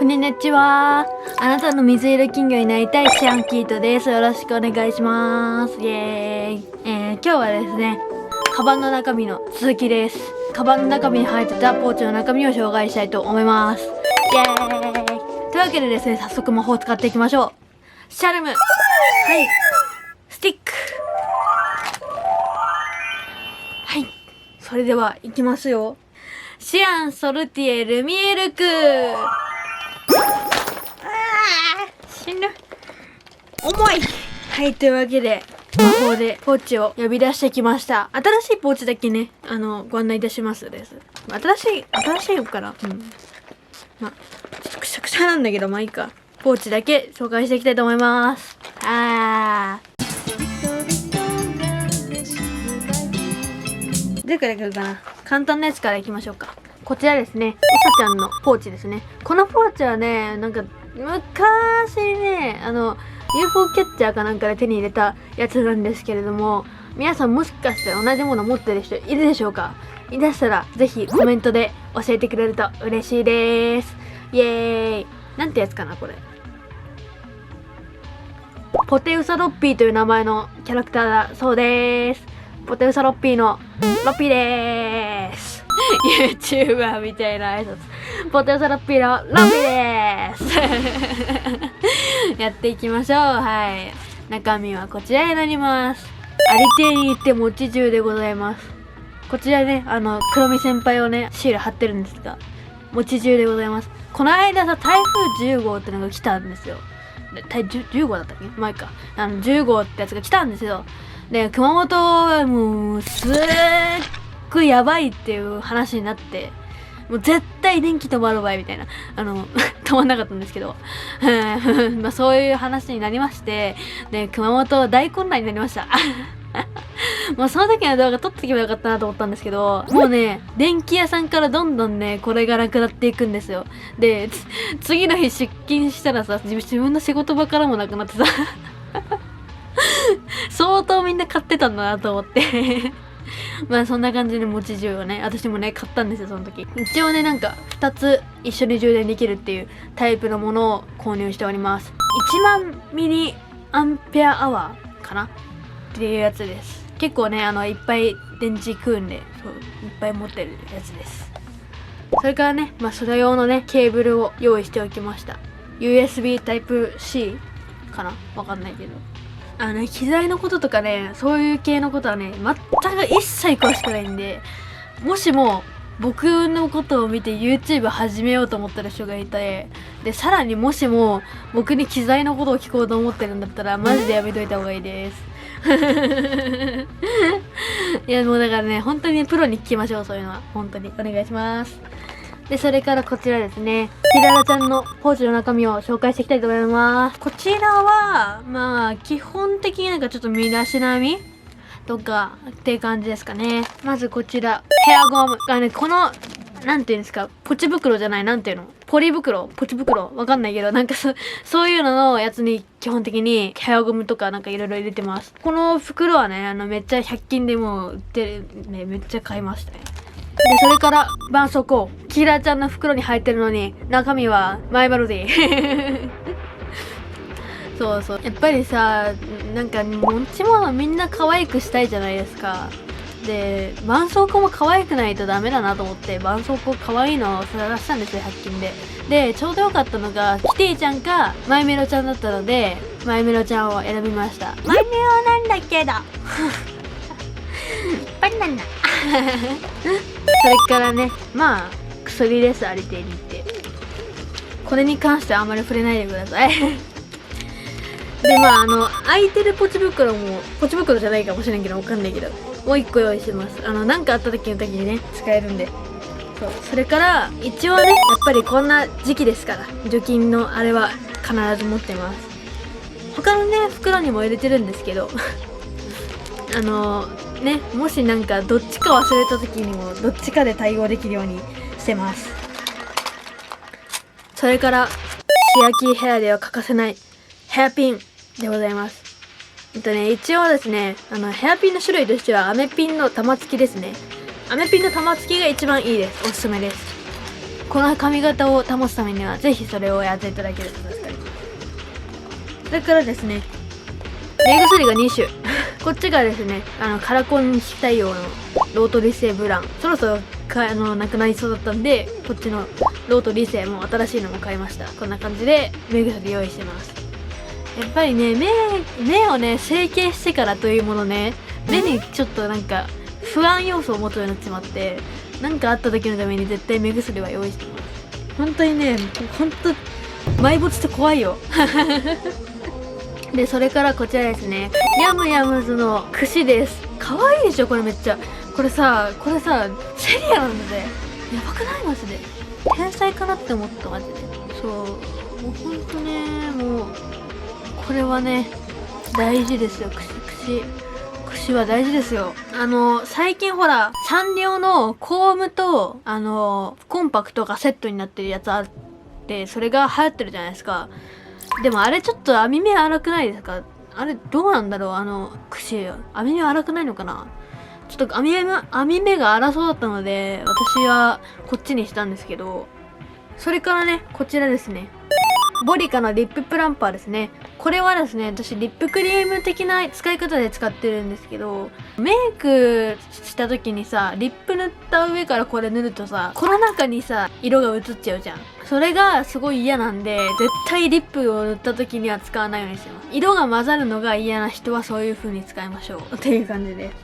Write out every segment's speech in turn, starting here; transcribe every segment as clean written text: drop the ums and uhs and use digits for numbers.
こんにちは。あなたの水色金魚になりたいシアンキートです。よろしくお願いします。イエーイ。今日はですね、カバンの中身の続きです。カバンの中身に入ってたポーチの中身を紹介したいと思います。イエーイ。というわけでですね、早速魔法を使っていきましょう。シャルム。はい。スティック。はい。それでは、いきますよ。シアンソルティエルミエルク。死ぬ。重い。はい、というわけで、魔法でポーチを呼び出してきました。新しいポーチだけね、ご案内いたしますです。新しいのかな。ちょっとくしゃくしゃなんだけど、まあいいか。ポーチだけ紹介していきたいと思います。どれからいくかな。簡単なやつからいきましょうか。こちらですね、うさちゃんのポーチですね。このポーチはね、なんか、昔ね、UFO キャッチャーかなんかで手に入れたやつなんですけれども、皆さんもしかして同じもの持ってる人いるでしょうか？いらしたら、ぜひコメントで教えてくれると嬉しいです。イエーイ。なんてやつかな、これ。ポテウサロッピーという名前のキャラクターだそうです。ポテウサロッピーのロッピーでーす。YouTuber みたいな挨拶。ポテウサロッピーのロッピーでーす。やっていきましょう。はい。中身はこちらになります。ありていに行って餅中でございます。こちらね、黒見先輩をね、シール貼ってるんですが、餅中でございます。この間さ、台風10号ってのが来たんですよ。10号だったっけ？前か。10号ってやつが来たんですよ。で、熊本はもう、すっごいやばいっていう話になって、もう絶対電気止まるわいみたいな。止まんなかったんですけど。まあそういう話になりまして、で、熊本は大混乱になりました。もうその時の動画撮っておけばよかったなと思ったんですけど、もうね、電気屋さんからどんどんね、これがなくなっていくんですよ。で、次の日出勤したらさ、自分の仕事場からもなくなってさ、相当みんな買ってたんだなと思って。まあそんな感じで餅充をね、私もね、買ったんですよ、その時。一応ね、なんか、2つ一緒に充電できるっていうタイプのものを購入しております。1万ミリアンペアアワーかなっていうやつです。結構ね、いっぱい電池食うんで、そう、いっぱい持ってるやつです。それからね、まあそれ用のね、ケーブルを用意しておきました。USB Type-C かなわかんないけど。機材のこととかね、そういう系のことはね、全く一切詳しくないんで、もしも僕のことを見て YouTube 始めようと思ってる人がいて、で、さらにもしも僕に機材のことを聞こうと思ってるんだったら、マジでやめといた方がいいです。いや、もうだからね、本当にプロに聞きましょう、そういうのは。本当に。お願いします。で、それからこちらですね。キララちゃんのポーチの中身を紹介していきたいと思います。こちらは、まあ、基本的になんかちょっと身だしなみとかっていう感じですかね。まずこちら、ヘアゴムがね、この、なんていうんですか、ポチ袋じゃない、なんていうの？ポチ袋わかんないけど、なんかそういうののやつに基本的にヘアゴムとかなんかいろいろ入れてます。この袋はね、めっちゃ100均でも売ってるね、めっちゃ買いましたね。で、それから、絆創膏。キラちゃんの袋に入ってるのに、中身は、マイメロディ。そうそう。やっぱりさ、なんか、持ち物みんな可愛くしたいじゃないですか。で、絆創膏も可愛くないとダメだなと思って、絆創膏可愛いのを探したんですよ、100均で。で、ちょうどよかったのが、キティちゃんか、マイメロちゃんだったので、マイメロちゃんを選びました。マイメロなんだけど。バナナ。それからね、まあ、薬です、ありていにって。これに関してはあまり触れないでください。で、まあ、空いてるポチ袋も、ポチ袋じゃないかもしれんけど、わかんないけど、もう一個用意してます。なんかあった時にね、使えるんで。そう。それから、一応ね、やっぱりこんな時期ですから、除菌のあれは必ず持ってます。他のね、袋にも入れてるんですけど、ね、もしなんかどっちか忘れた時にもどっちかで対応できるようにしてます。それからシアキーヘアでは欠かせないヘアピンでございます。一応ですね、ヘアピンの種類としてはアメピンの玉付きですね。アメピンの玉付きが一番いいです。おすすめです。この髪型を保つためにはぜひそれをやっていただけると助かります。それからですね、目薬が2種こっちがですね、カラコン非対応のロートリセブラン、そろそろなくなりそうだったんで、こっちのロートリセも新しいのも買いました。こんな感じで目薬用意してます。やっぱりね、目をね整形してからというものね、目にちょっとなんか不安要素を持つようになっちまって、なんかあった時のために絶対目薬は用意してます。本当にね、本当埋没って怖いよで、それからこちらですね、ヤムヤムズの櫛です。可愛いでしょこれめっちゃ。これさセリアなんで、やばくない？マジで天才かなって思った。マジでそう、もうほんとね、もうこれはね大事ですよ。櫛は大事ですよ。最近ほらサンリオのコームとコンパクトがセットになってるやつあって、それが流行ってるじゃないですか。でもあれちょっと網目荒くないですか？あれどうなんだろう、櫛網目荒くないのかな。ちょっと網目が荒そうだったので私はこっちにしたんですけど。それからね、こちらですね、ボリカのリッププランパーですね。これはですね、私リップクリーム的な使い方で使ってるんですけど、メイクした時にさ、リップ塗った上からこれ塗るとさ、この中にさ色が映っちゃうじゃん。それがすごい嫌なんで、絶対リップを塗った時には使わないようにしてます。色が混ざるのが嫌な人はそういう風に使いましょうっていう感じです。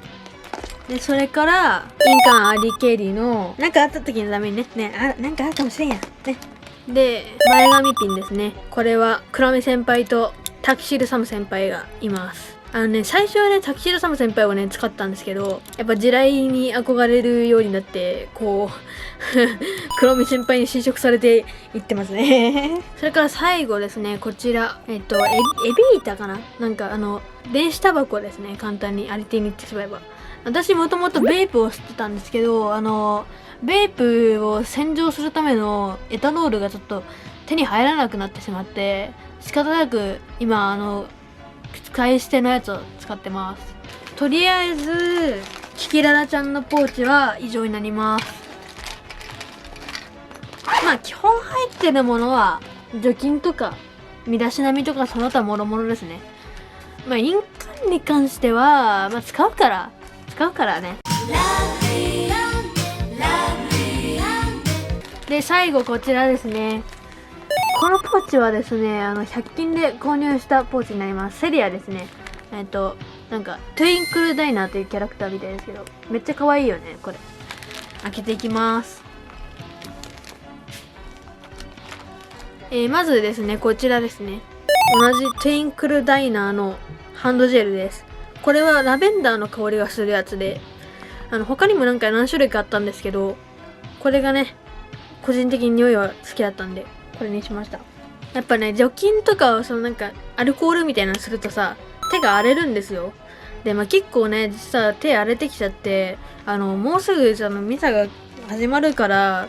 で、それから印鑑アリケリのなんかあった時のためになんかあるかもしれんやんね。で、前髪ピンですね。これはクラメ先輩とタキシードサム先輩がいます。最初はねタキシードサム先輩をね使ったんですけど、やっぱ地雷に憧れるようになってこうクラメ先輩に侵食されていってますねそれから最後ですね、こちらエビータかな、なんか電子タバコですね。簡単にありていに言ってしまえば、私もともとベープを吸ってたんですけど、ベープを洗浄するためのエタノールがちょっと手に入らなくなってしまって、仕方なく今使い捨てのやつを使ってます。とりあえずキキララちゃんのポーチは以上になります。まあ基本入ってるものは除菌とか身だしなみとかその他もろもろですね。まあ印鑑に関しては、使うからね。で、最後こちらですね。このポーチはですね、100均で購入したポーチになります。セリアですね。なんかトゥインクルダイナーというキャラクターみたいですけど、めっちゃ可愛いよね。これ開けていきます。まずですね、こちらですね、同じトゥインクルダイナーのハンドジェルです。これはラベンダーの香りがするやつで、他にもなんか何種類かあったんですけど、これがね個人的に匂いは好きだったんでこれにしました。やっぱね、除菌とかをなんかアルコールみたいなのするとさ、手が荒れるんですよ。で、結構ね実は手荒れてきちゃって、もうすぐミサが始まるから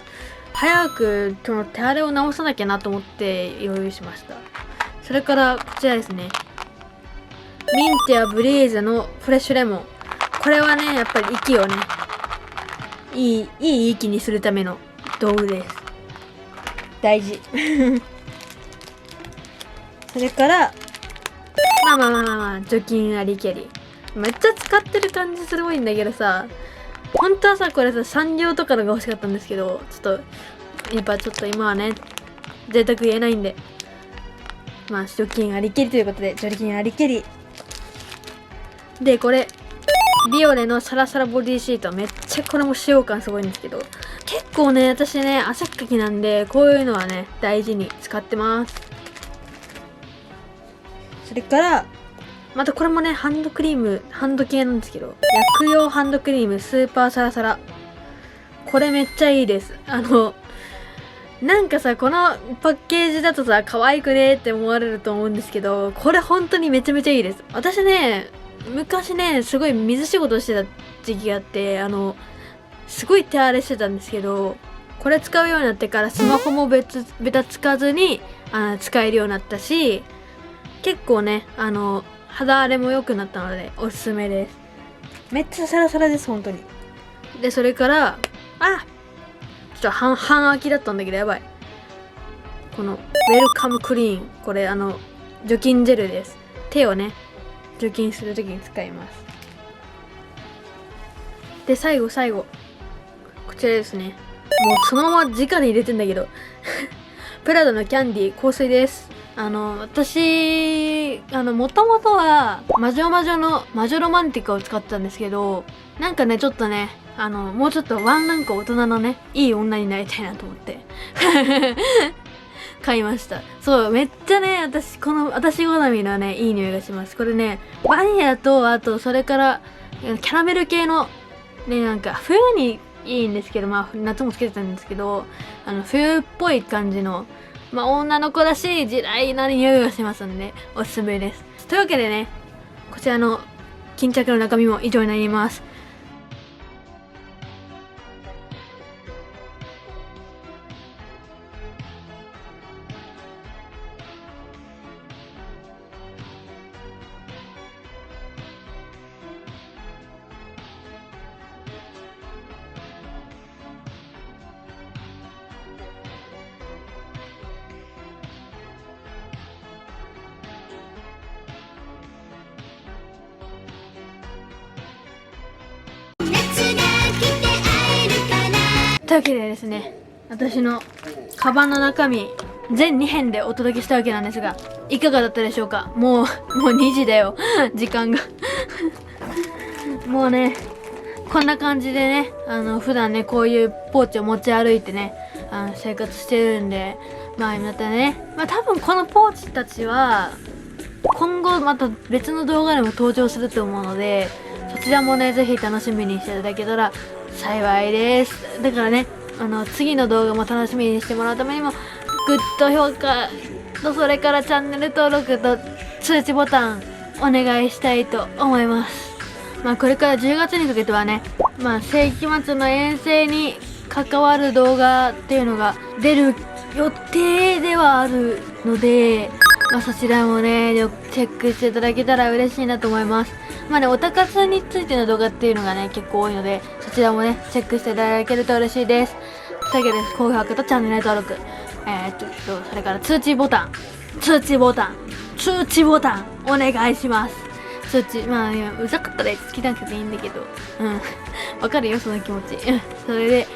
早くその手荒れを直さなきゃなと思って用意しました。それからこちらですね、ミンティアブリーズのフレッシュレモン。これはねやっぱり息をねいい息にするための道具です。大事それから除菌ありけり、めっちゃ使ってる感じすごいんだけどさ、本当はさこれさサンリオとかのが欲しかったんですけど、やっぱちょっと今はね贅沢言えないんで、除菌ありけりということで除菌ありけりで、これビオレのサラサラボディシート、めっちゃこれも使用感すごいんですけど、結構ね私ね汗っかきなんで、こういうのはね大事に使ってます。それからまたこれもねハンド系なんですけど、薬用ハンドクリームスーパーサラサラ、これめっちゃいいです。なんかさ、このパッケージだとさ可愛くねって思われると思うんですけど、これ本当にめちゃめちゃいいです。私ね昔ねすごい水仕事してた時期があって、すごい手荒れしてたんですけど、これ使うようになってからスマホもベタつかずに使えるようになったし、結構ね肌荒れも良くなったのでおすすめです。めっちゃサラサラです本当に。で、それからちょっと半空きだったんだけど、やばい。このウェルカムクリーン、これ除菌ジェルです。手をね除菌するときに使います。で最後こちらですね。もうそのまま直に入れてんだけどプラダのキャンディー香水です。私もともとは魔女ロマンティカを使ってたんですけど、なんかねちょっとねもうちょっとワンランク大人のねいい女になりたいなと思って買いました。そう、めっちゃね私好みのねいい匂いがします。これねバニラとあとそれからキャラメル系のね、なんか冬にいいんですけど、まあ夏もつけてたんですけど、冬っぽい感じの、まあ女の子らしい地雷な匂いがしますんでおすすめです。というわけでね、こちらの巾着の中身も以上になります。というわけでですね、私のカバンの中身全2編でお届けしたわけなんですが、いかがだったでしょうか。もう2時だよ時間がもうねこんな感じでね普段ねこういうポーチを持ち歩いてね生活してるんで、まあまたね、まあ多分このポーチたちは今後また別の動画でも登場すると思うので、そちらもねぜひ楽しみにしていただけたら幸いです。だからね次の動画も楽しみにしてもらうためにもグッド評価とそれからチャンネル登録と通知ボタンお願いしたいと思います。まあこれから10月にかけてはね、まあ世紀末の遠征に関わる動画っていうのが出る予定ではあるので、まあそちらもねチェックしていただけたら嬉しいなと思います。まあねオタ活についての動画っていうのがね結構多いので、そちらもねチェックしていただけると嬉しいです。というわけで高評価とチャンネル登録それから通知ボタンお願いします。通知まあうざかったら好きなくていいんだけど、わかるよその気持ちそれで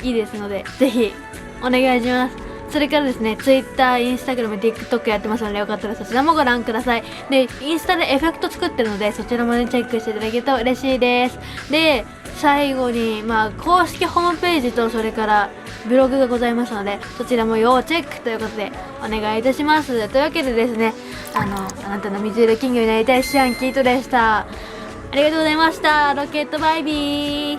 いいですのでぜひお願いします。それからですね、Twitter、Instagram、TikTok やってますのでよかったらそちらもご覧ください。で、インスタでエフェクト作ってるのでそちらもねチェックしていただけると嬉しいです。で、最後にまあ公式ホームページとそれからブログがございますのでそちらも要チェックということでお願いいたします。というわけでですね、あなたの水色金魚になりたいシアンキートでした。ありがとうございました。ロケットバイビー。